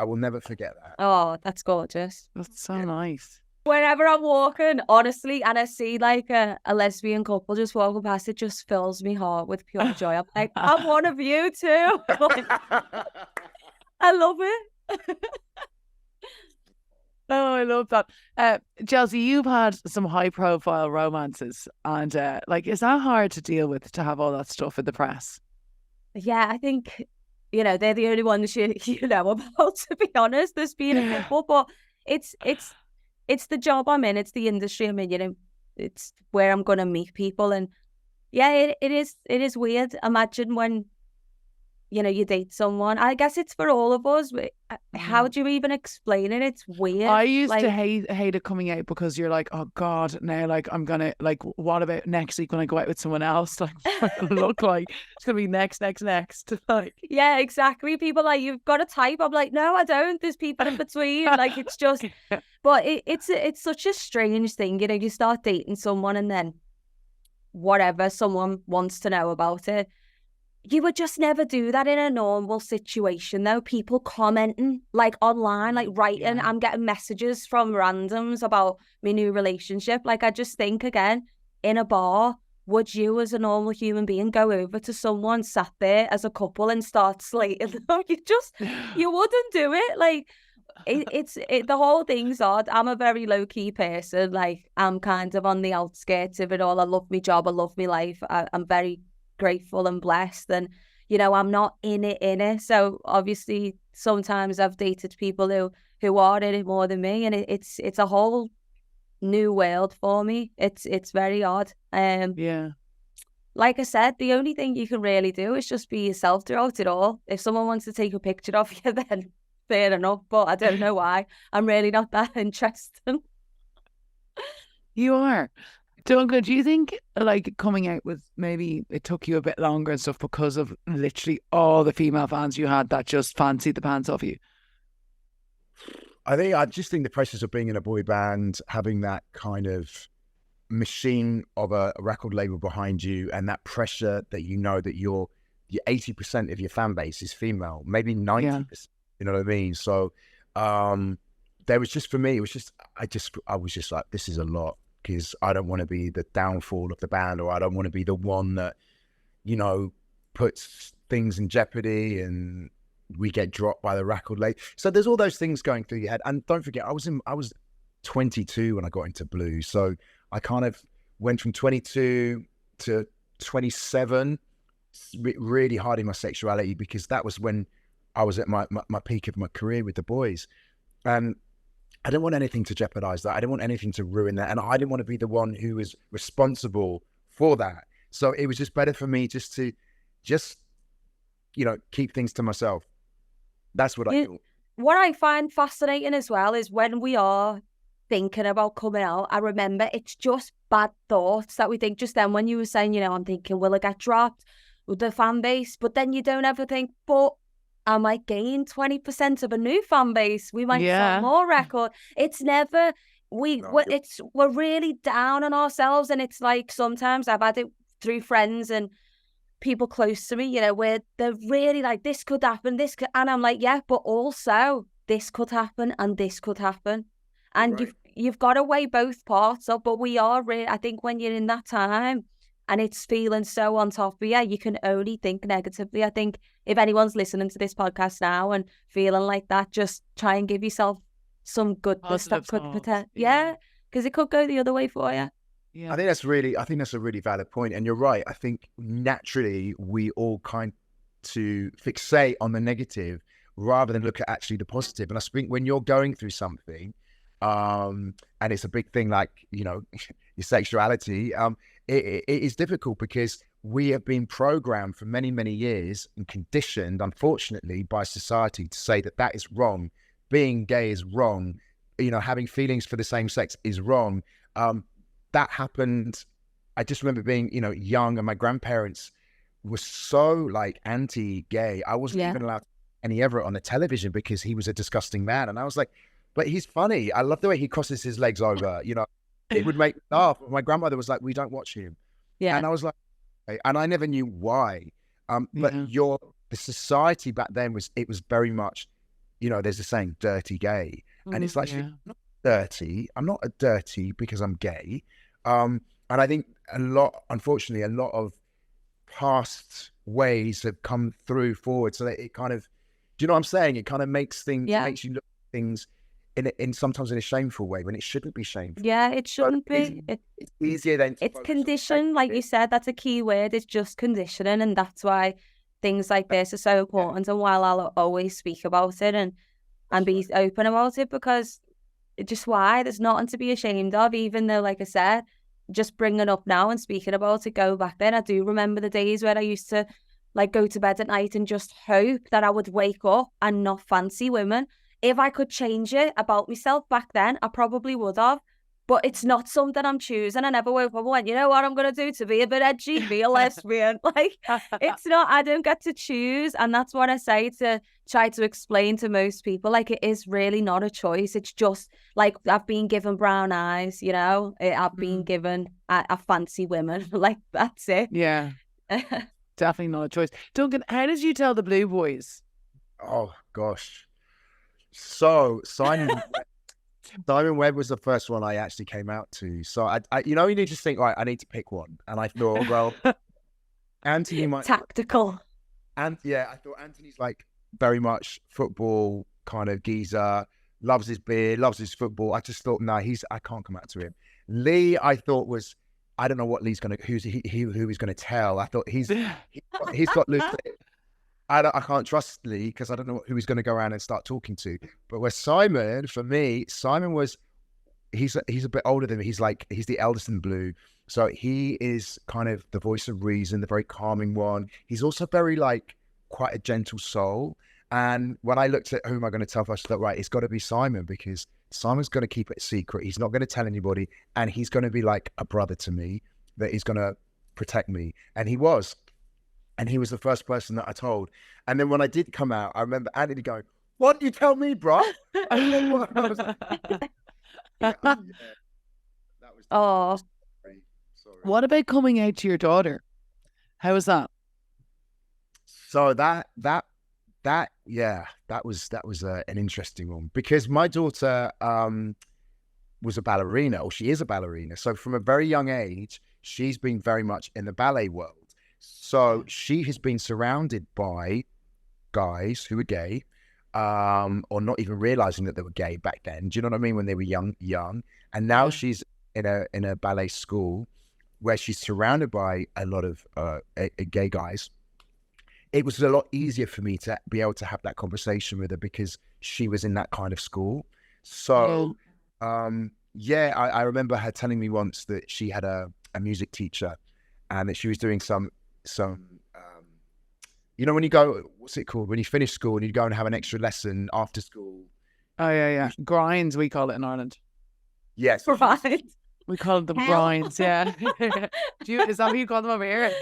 will never forget that. Oh, that's gorgeous. That's so nice. Whenever I'm walking, honestly, and I see like a lesbian couple just walking past, it just fills me heart with pure joy. I'm like, I'm one of you too. Like, I love it. Oh, I love that. Chelsea, you've had some high profile romances, and like, is that hard to deal with, to have all that stuff in the press? Yeah, I think, they're the only ones you know about, to be honest. There's been a couple, but it's the job I'm in, it's the industry I'm in, it's where I'm gonna meet people, and yeah, it is weird. Imagine when you date someone. I guess it's for all of us. How do you even explain it? It's weird. I used to hate it coming out, because you're like, oh God, now like I'm gonna, like, what about next week when I go out with someone else? Like, what do I look like? It's gonna be next. Like, yeah, exactly. People like, you've got a type. I'm like, no, I don't. There's people in between. Like, it's just, but it's such a strange thing. You start dating someone, and then whatever, someone wants to know about it. You would just never do that in a normal situation, though. People commenting, like, online, like, writing. I'm getting messages from randoms about my new relationship. Like, I just think, again, in a bar, would you, as a normal human being, go over to someone sat there as a couple and start slating them? You wouldn't do it. Like, it's the whole thing's odd. I'm a very low-key person. Like, I'm kind of on the outskirts of it all. I love my job. I love my life. I'm very grateful and blessed, and I'm not in it. So obviously sometimes I've dated people who are in it more than me, and it's a whole new world for me. It's very odd. yeah. Like I said, the only thing you can really do is just be yourself throughout it all. If someone wants to take a picture of you, then fair enough, but I don't know why. I'm really not that interesting. You are. Duncan, do you think, like, coming out with, maybe it took you a bit longer and stuff because of literally all the female fans you had that just fancied the pants off you? I just think the process of being in a boy band, having that kind of machine of a record label behind you, and that pressure that that your 80% of your fan base is female, maybe 90%. You know what I mean? So there was just, for me, it was just, I was just like, this is a lot, because I don't want to be the downfall of the band, or I don't want to be the one that, puts things in jeopardy and we get dropped by the record label. So there's all those things going through your head. And don't forget, I was 22 when I got into blues. So I kind of went from 22 to 27, really hiding my sexuality, because that was when I was at my peak of my career with the boys. And I didn't want anything to jeopardize that. I didn't want anything to ruin that. And I didn't want to be the one who was responsible for that. So it was just better for me just to keep things to myself. That's what I thought. What I find fascinating as well is when we are thinking about coming out, I remember it's just bad thoughts that we think. Just then when you were saying, I'm thinking, will I get dropped with the fan base? But then you don't ever think, but I might gain 20% of a new fan base. We might sell more record. It's never, we're really down on ourselves. And it's like, sometimes I've had it through friends and people close to me, where they're really like, this could happen, and I'm like, yeah, but also this could happen and this could happen. And you've got to weigh both parts up. But we are I think when you're in that time and it's feeling so on top of you, you can only think negatively. I think if anyone's listening to this podcast now and feeling like that, just try and give yourself some goodness that could protect. Yeah, because it could go the other way for you. Yeah. I think that's a really valid point. And you're right. I think naturally we all kind to fixate on the negative rather than look at actually the positive. And I think when you're going through something, and it's a big thing like, you know, your sexuality, it is difficult because we have been programmed for many, many years and conditioned, unfortunately, by society to say that that is wrong. Being gay is wrong. You know, having feelings for the same sex is wrong. That happened. I just remember being, you know, young, and my grandparents were so like anti-gay. I wasn't even allowed any Everett on the television because he was a disgusting man. And I was like, but he's funny. I love the way he crosses his legs over, you know, it would make me laugh. My grandmother was like, we don't watch him. Yeah. And I was like, okay. And I never knew why. But the society back then was very much, you know, there's a saying, dirty gay. And it's like, I'm not dirty. I'm not a dirty because I'm gay. And I think unfortunately, a lot of past ways have come forward so that it kind of, do you know what I'm saying? It kind of makes makes you look at things in sometimes in a shameful way when it shouldn't be shameful. Yeah, it shouldn't be. It's easier than it's conditioned, like you said. That's a key word. It's just conditioning, and that's why things like this are so important. And while I'll always speak about it and be open about it, because just why there's nothing to be ashamed of, even though, like I said, just bringing it up now and speaking about it, go back then. I do remember the days where I used to like go to bed at night and just hope that I would wake up and not fancy women. If I could change it about myself back then, I probably would have. But it's not something I'm choosing. I never woke up and went, you know what I'm going to do to be a bit edgy, be a lesbian. Like, it's not, I don't get to choose. And that's what I say to try to explain to most people. Like, it is really not a choice. It's just like, I've been given brown eyes, you know, I've been given a fancy women. Like, that's it. Yeah. Definitely not a choice. Duncan, how did you tell the Blue Boys? Oh, gosh. So, Simon Webb was the first one I actually came out to. So, I you know, you need to think, right, I need to pick one. And I thought, well, Anthony might... Tactical. And yeah, I thought Anthony's like very much football kind of geezer, loves his beer, loves his football. I just thought, no, I can't come out to him. Lee, I thought was... I don't know what Lee's going to... who he's going to tell. I thought he's got loose... I can't trust Lee because I don't know who he's going to go around and start talking to. But where Simon, for me, Simon was, he's a bit older than me. He's the eldest in Blue. So he is kind of the voice of reason, the very calming one. He's also very like quite a gentle soul. And when I looked at who am I going to tell, I thought, right, it's got to be Simon because Simon's going to keep it secret. He's not going to tell anybody. And he's going to be like a brother to me, that he's going to protect me. And he was. And he was the first person that I told. And then when I did come out, I remember Anthony going, "What did you tell me, bro?" I was like, that was sorry. What about coming out to your daughter? How was that? So that was an interesting one because my daughter was a ballerina, or she is a ballerina. So from a very young age, she's been very much in the ballet world. So she has been surrounded by guys who were gay, or not even realizing that they were gay back then. Do you know what I mean? When they were young. And now she's in a ballet school where she's surrounded by a lot of gay guys. It was a lot easier for me to be able to have that conversation with her because she was in that kind of school. So, I remember her telling me once that she had a music teacher and that she was doing some you know, when you go, what's it called? When you finish school and you go and have an extra lesson after school. Oh, yeah. Grinds, we call it in Ireland. Yes. Grinds. We call them grinds, yeah. Is that what you call them over here?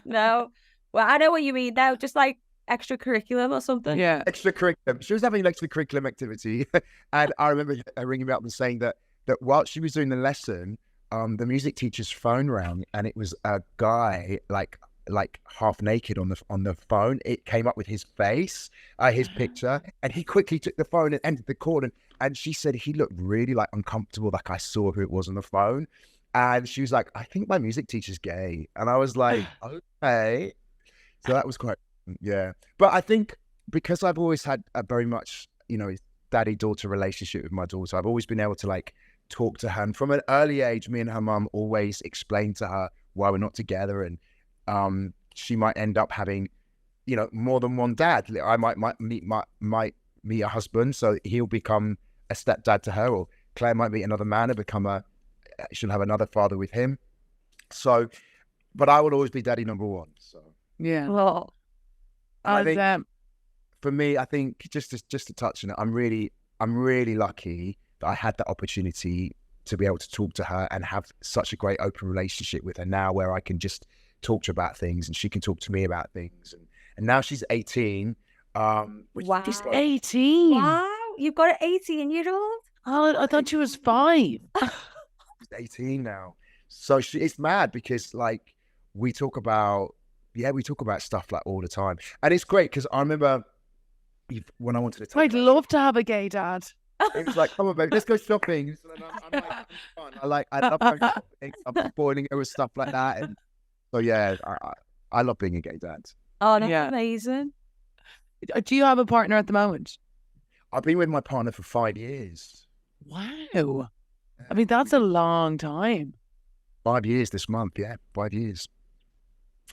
No. Well, I know what you mean now. Just like extracurriculum or something. Yeah. Extracurriculum. She was having an extracurriculum activity. And I remember her ringing me up and saying that while she was doing the lesson, the music teacher's phone rang and it was a guy like half naked on the phone. It came up with his face, his picture, and he quickly took the phone and ended the call. And she said he looked really like uncomfortable, like I saw who it was on the phone. And she was like, "I think my music teacher's gay." And I was like, "Okay." So that was quite Yeah. But I think because I've always had a very much, daddy-daughter relationship with my daughter, I've always been able to like talk to her. And from an early age, me and her mum always explained to her why we're not together. And she might end up having, more than one dad. I might meet a husband, so he'll become a stepdad to her, or Claire might meet another man and she'll have another father with him. So, but I will always be daddy number one. So Yeah. Well, I think, for me, I think just to touch on it, I'm really lucky that I had that opportunity to be able to talk to her and have such a great open relationship with her now, where I can just talk to her about things and she can talk to me about things. And now she's 18. wow. She's 18. Wow. You've got an 18-year-old? Oh, I thought she was 5. She's 18 now. So it's mad because like we talk about stuff like all the time. And it's great because I remember when I wanted to take I'd her love to have a gay dad. it was like, come on, baby, let's go shopping. And I'm like, I love going shopping. I'm spoiling her with stuff like that. And so yeah, I love being a gay dad. Oh, that's Yeah. amazing. Do you have a partner at the moment? I've been with my partner for 5 years. Wow. I mean, that's a long time. 5 years this month, yeah, 5 years.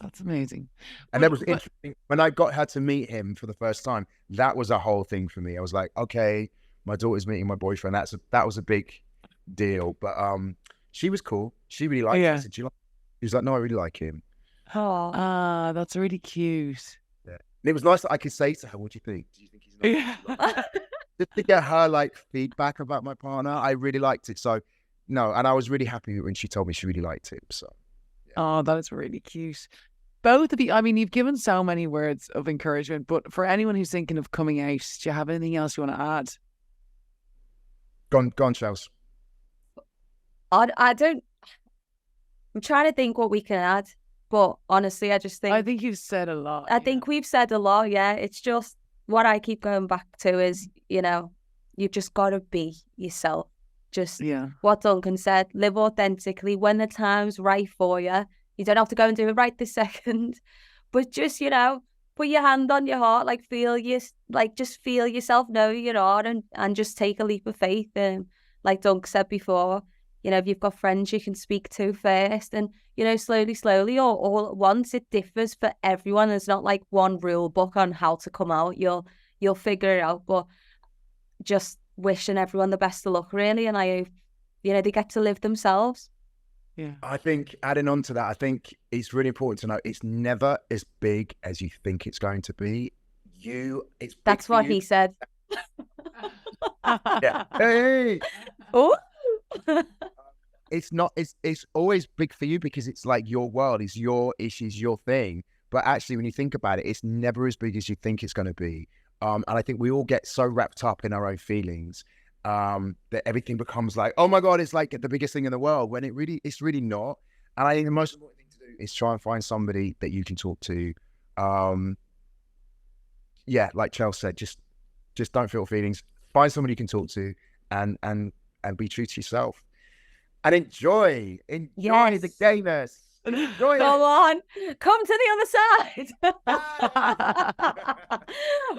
That's amazing. And that was interesting. When I got her to meet him for the first time, that was a whole thing for me. I was like, okay, my daughter's meeting my boyfriend. That was a big deal. But she was cool. She really liked Yeah. it. She was like, no, I really like him. Oh, Ah, that's really cute. Yeah. And it was nice that I could say to her, what do you think? Do you think he's nice? Yeah. Just to get her like feedback about my partner, I really liked it. So no, and I was really happy when she told me she really liked him. So Oh, that is really cute. Both of you, I mean, you've given so many words of encouragement, but for anyone who's thinking of coming out, do you have anything else you want to add? gone, Chels. I don't. I'm trying to think what we can add, but honestly, I just think I think you've said a lot. I think we've said a lot. Yeah, it's just what I keep going back to is, you've just got to be yourself. Just Yeah. what Duncan said, live authentically when the time's right for you. You don't have to go and do it right this second, but just, put your hand on your heart, just feel yourself, know who you are, and just take a leap of faith. And like Duncan said before, if you've got friends you can speak to first, and, slowly or all at once, it differs for everyone. There's not like one rule book on how to come out. You'll figure it out, but just wishing everyone the best of luck, really. And I hope, they get to live themselves. Yeah. I think adding on to that, I think it's really important to know it's never as big as you think it's going to be. That's what he said. Yeah. Hey. Oh. It's not. It's always big for you because it's like your world, it's your issues, your thing. But actually, when you think about it, it's never as big as you think it's going to be. And I think we all get so wrapped up in our own feelings that everything becomes like, oh my God, it's like the biggest thing in the world, when it's really not. And I think the most important thing to do is try and find somebody that you can talk to. Yeah, like Chelsea said, just don't feel feelings. Find somebody you can talk to, and be true to yourself. And enjoy Yes. the gayness. Enjoy Come it. on, come to the other side.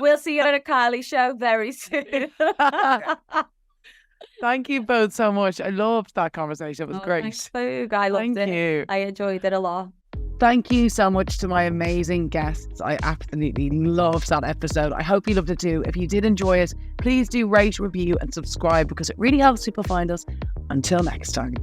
We'll see you at a Kylie show very soon. Thank you both so much. I loved that conversation. It was great. Thanks, Boog. I loved Thank it. you. I enjoyed it a lot. Thank you so much to my amazing guests. I absolutely loved that episode. I hope you loved it too. If you did enjoy it, please do rate, review, and subscribe because it really helps people find us. Until next time.